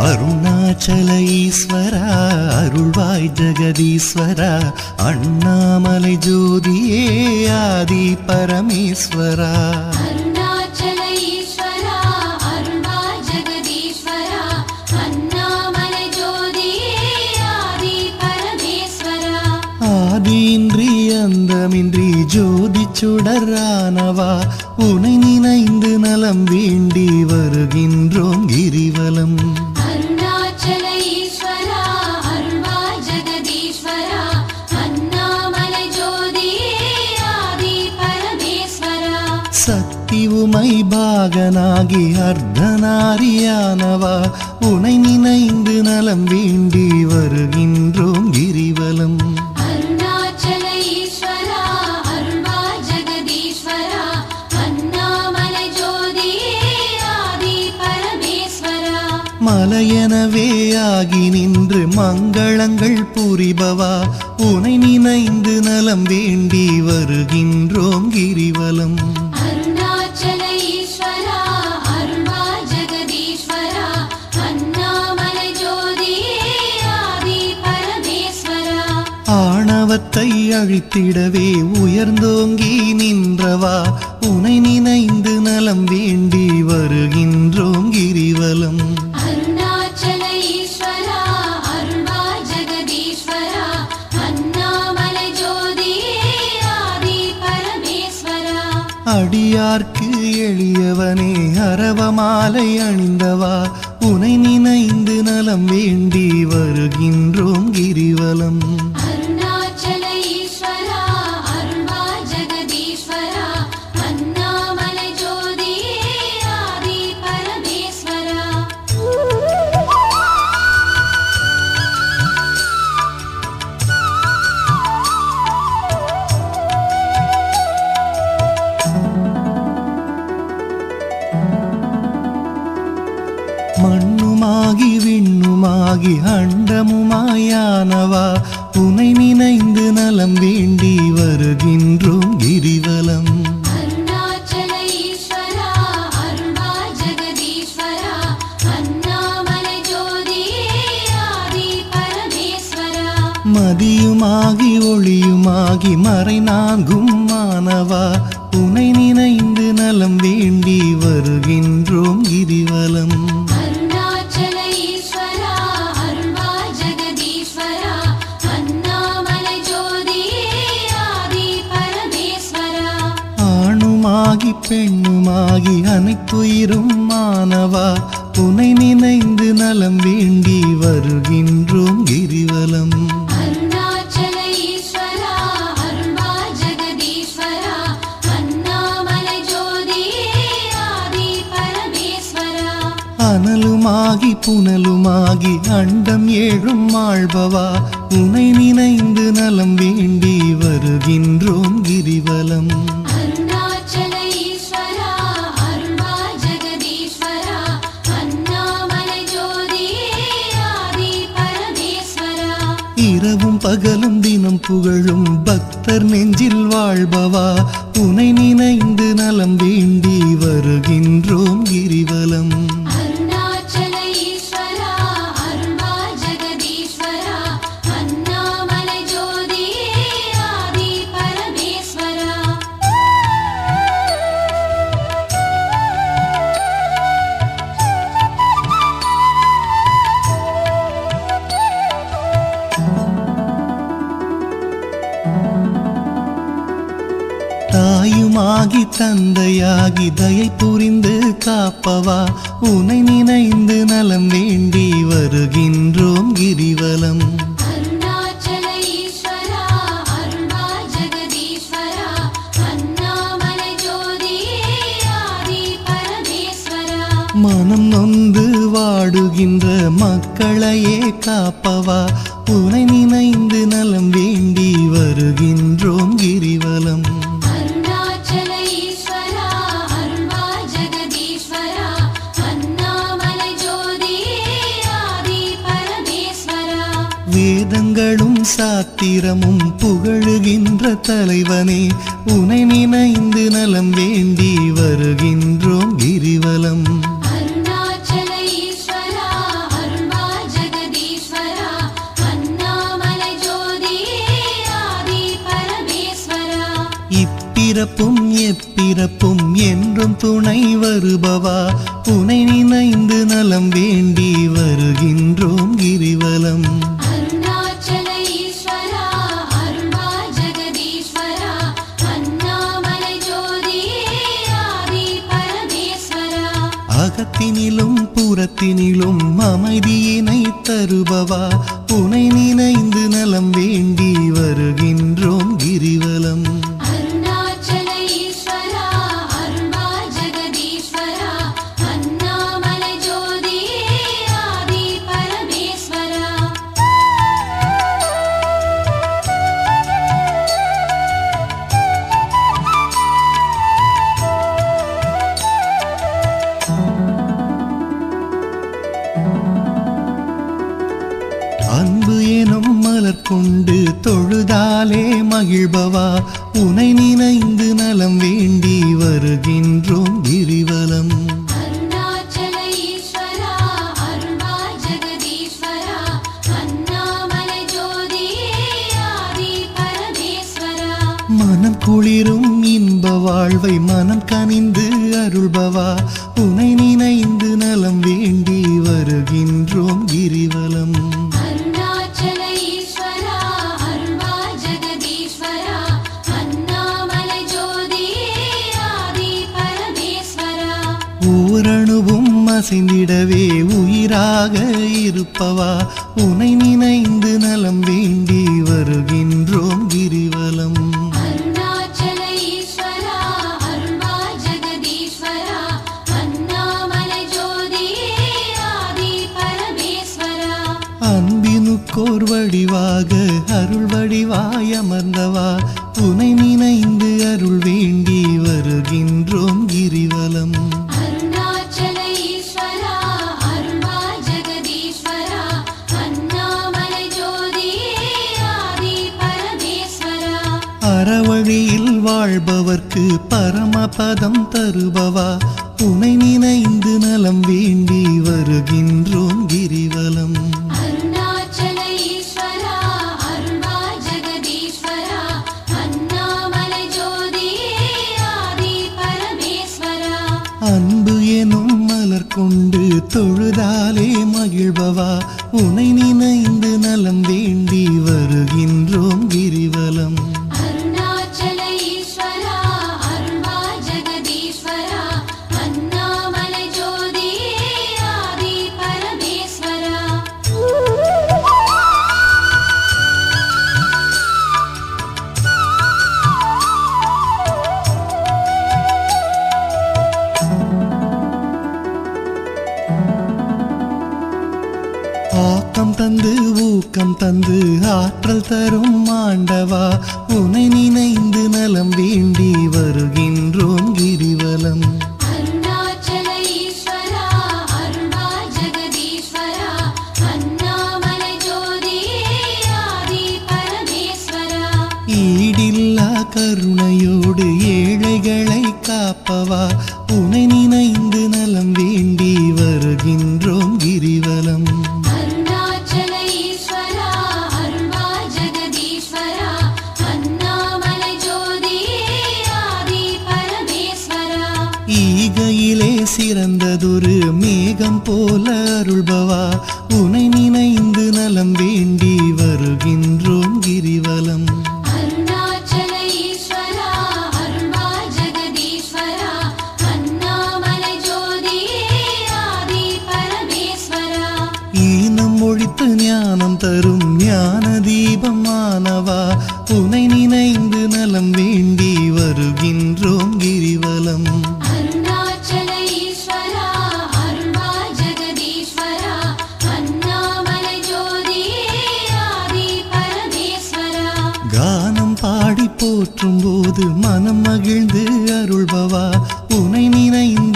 அருணாச்சல ஈஸ்வரா அருள்வாய் ஜெகதீஸ்வரா அண்ணாமலை ஜோதியே ஆதி பரமேஸ்வரா அருணாச்சல ஈஸ்வரா அருள்வாய் ஜெகதீஸ்வரா அண்ணாமலை ஜோதியே ஆதி பரமேஸ்வரா ஆதியின்றி அந்தமின்றி ஜோதி சுடரானவா உனை நினைந்து நலம் வேண்டி வருகின்றோம் கிரிவலம் அருணாச்சல ஈஸ்வரா அருள்வாய் ஜெகதீஸ்வரா அண்ணாமலை ஜோதியே ஆதி பரமேஸ்வரா சக்தி உமை பாகனாகி அர்த்தநாரியானவா உனை நினைந்து நலம் வேண்டி வருகின்றோம் கிரிவலம் அருணாச்சல ஈஸ்வரா அருள்வாய் ஜெகதீஸ்வரா அண்ணாமலை ஜோதியே ஆதி பரமேஸ்வரா மலையெனவே ஆகி நின்று மங்களங்கள் புரிபவா உனை நினைந்து நலம் வேண்டி வருகின்றோம் கிரிவலம் அருணாச்சல ஈஸ்வரா அருள்வாய் ஜெகதீஸ்வரா அண்ணாமலை ஜோதியே ஆதி பரமேஸ்வரா ஆணவத்தை அழித்திடவே உயர்ந்தோங்கி நின்றவா உனை நினைந்து நலம் வேண்டி வருகின்றோம் கிரிவலம் அருணாச்சல ஈஸ்வரா அருள்வாய் ஜெகதீஸ்வரா அண்ணாமலை ஜோதியே ஆதி பரமேஸ்வரா அடியார்க்கு எளியவனே அரவமாலை அணிந்தவா உனை நினைந்து நலம் வேண்டி வருகின்றோம் கிரிவலம் அருணாச்சல ஈஸ்வரா அருள்வாய் ஜெகதீஸ்வரா அண்ணாமலை ஜோதியே ஆதி பரமேஸ்வரா மண்ணுமாகி விண்ணுமாகி அண்டமுமாயானவா உனை நினைந்து நலம் வேண்டி வருகின்றோம் கிரிவலம் அருணாச்சல ஈஸ்வரா அருள்வாய் ஜெகதீஸ்வரா அண்ணாமலை ஜோதியே ஆதி பரமேஸ்வரா மதியுமாகி ஒளியுமாகி மறைநான்கும் மானவா உனை நினைந்து நலம் வேண்டி வருகின்றோம் கிரிவலம் அருணாச்சல ஈஸ்வரா அருள்வாய் ஜெகதீஸ்வரா அண்ணாமலை ஜோதியே ஆதி பரமேஸ்வரா ஆணுமாகி பெண்ணுமாகி அனைத்துயிரும் மானவா உனை நினைந்து நலம் வேண்டி வருகின்றோம் கிரிவலம் அருணாச்சல ஈஸ்வரா அருள்வாய் ஜெகதீஸ்வரா அண்ணாமலை ஜோதியே ஆதி பரமேஸ்வரா அனலுமாகி புனலுமாகி அண்டம் ஏழும் ஆள்பவா உனை நினைந்து நலம் வேண்டி வருகின்றோம் கிரிவலம் அருணாச்சல ஈஸ்வரா அருள்வாய் ஜெகதீஸ்வரா அண்ணாமலை ஜோதியே ஆதி பரமேஸ்வரா இரவும் பகலும் தினம் புகழும் பக்தர் நெஞ்சில் வாழ்பவா உனை நினைந்து நலம் வேண்டி வருகின்றோம் கிரிவலம் அருணாச்சல ஈஸ்வரா அருள்வாய் ஜெகதீஸ்வரா அண்ணாமலை ஜோதியே ஆதி பரமேஸ்வரா தாயுமாகி தந்தையாகி தயை புரிந்து காப்பவா உனை நினைந்து நலம் வேண்டி வருகின்றோம் கிரிவலம் அருணாச்சல ஈஸ்வரா அருள்வாய் ஜெகதீஸ்வரா அண்ணாமலை ஜோதியே ஆதி பரமேஸ்வரா மனம் நொந்து வாடுகின்ற மக்களையே காப்பவா உனை நினைந்து நலம் வேண்டி வருகின்றோம் கிரிவலம் அருணாச்சல ஈஸ்வரா அருள்வாய் ஜெகதீஸ்வரா அண்ணாமலை ஜோதியே ஆதி பரமேஸ்வரா வேதங்களும் சாத்திரமும் புகழுகின்ற தலைவனே உனை நினைந்து நலம் வேண்டி வருகின்றோம் கிரிவலம் அருணாச்சல ஈஸ்வரா அருள்வாய் இப்பிறப்பும் எப்பிறப்பும் என்றும் துணை வருபவா உனை நினைந்து நலம் வேண்டி வருகின்றோம் கிரிவலம். அருணாச்சல ஈஸ்வரா அருள்வா ஜெகதீஸ்வரா அண்ணாமலை ஜோதியே ஆதி பரமேஸ்வரா. அகத்தினிலும் புறத்தினிலும் அமைதியினை தருபவா உனை நினைந்து நலம் வேண்டி வருகின்றோம் கிரிவலம். அருணாச்சல ஈஸ்வரா அருள்வா ஜெகதீஸ்வரா அண்ணாமலை ஜோதியே ஆதி பரமேஸ்வரா. அன்பு எனும் மலர் கொண்டு தொழுதாலே மகிழ்பவா உனை நினைந்து நலம் வேண்டி வருகின்றோம் கிரிவலம். அருணாச்சல ஈஸ்வரா அருள்வா ஜெகதீஸ்வரா அண்ணாமலை ஜோதியே ஆதி பரமேஸ்வரா. மனம் குளிரும் இன்ப வாழ்வை மனம் கனிந்து அருள்பவா உனை நினைந்து நலம் வேண்டி வருகின்றோம் கிரிவலம். அருணாச்சல ஈஸ்வரா அருள்வா ஜெகதீஸ்வரா அண்ணாமலை ஜோதியே ஆதி பரமேஸ்வரா. ஓரணுவும் அசைந்திடவே உயிராக இருப்பவா உனை நினைந்து நலம் வேண்டி வருகின்றோம் கிரிவலம். அருணாச்சல ஈஸ்வரா அருள்வா ஜெகதீஸ்வரா அண்ணாமலை ஜோதியே ஆதி பரமேஸ்வரா. அன்பினுக்கோர் வடிவாக அருள் வடிவாய் அமர்ந்தவா உனை நினைந்து அருள் வேண்டி வருகின்றோம் கிரிவலம். அருணாச்சல ஈஸ்வரா அருள்வா ஜெகதீஸ்வரா அண்ணாமலை ஜோதியே ஆதி பரமேஸ்வரா. அறவழியில் வாழ்பவர்க்கு பரமபதம் தருபவா உனை நினைந்து நலம் வேண்டி வருகின்றோம் கிரிவலம். அருணாச்சல ஈஸ்வரா அருள்வா ஜெகதீஸ்வரா அண்ணாமலை ஜோதியே ஆதி பரமேஸ்வரா. அன்பு எனும் மலர் கொண்டு தொழுதாலே மகிழ்பவா உனை நினைந்து நலம் வேண்டி வருகின்றோம் கிரிவலம். அருணாச்சல ஈஸ்வரா அருள்வா ஜெகதீஸ்வரா அண்ணாமலை ஜோதியே ஆதி பரமேஸ்வரா. ஆக்கம் தந்து ஊக்கம் தந்து ஆற்றல் தரும் ஆண்டவா உனை நினைந்து நலம் வேண்டி வருகின்றோம் கிரிவலம். அருணாச்சல ஈஸ்வரா அருள்வா ஜெகதீஸ்வரா அண்ணாமலை ஜோதியே ஆதி பரமேஸ்வரா. ஈடில்லா கருணையோடு ஏழைகளை காப்பவா உனை நினைந்து நலம் வேண்டி வருகின்றோம் கிரிவலம். அருணாச்சல ஈஸ்வரா அருள்வா ஜெகதீஸ்வரா அண்ணாமலை ஜோதியே ஆதி பரமேஸ்வரா. ஈகையிலே சிறந்ததொரு மேகம் போல அருள்பவா உனை நினைந்து நலம் வேண்டி வருகின்றோம் கிரிவலம். அருணாச்சல ஈஸ்வரா அருள்வா ஜெகதீஸ்வரா அண்ணாமலை ஜோதியே ஆதி பரமேஸ்வரா. ஈனம் ஒழித்து ஞானம் தரும் ஞான தீபமானவா உனை நினைந்து நலம் வேண்டி வருகின்றோம் கிரிவலம். அருணாச்சல ஈஸ்வரா அருள்வா ஜெகதீஸ்வரா அண்ணாமலை ஜோதியே ஆதி பரமேஸ்வரா. கானம் பாடி போற்றும் போது மனம் மகிழ்ந்து அருள்பவா உனை நினைந்து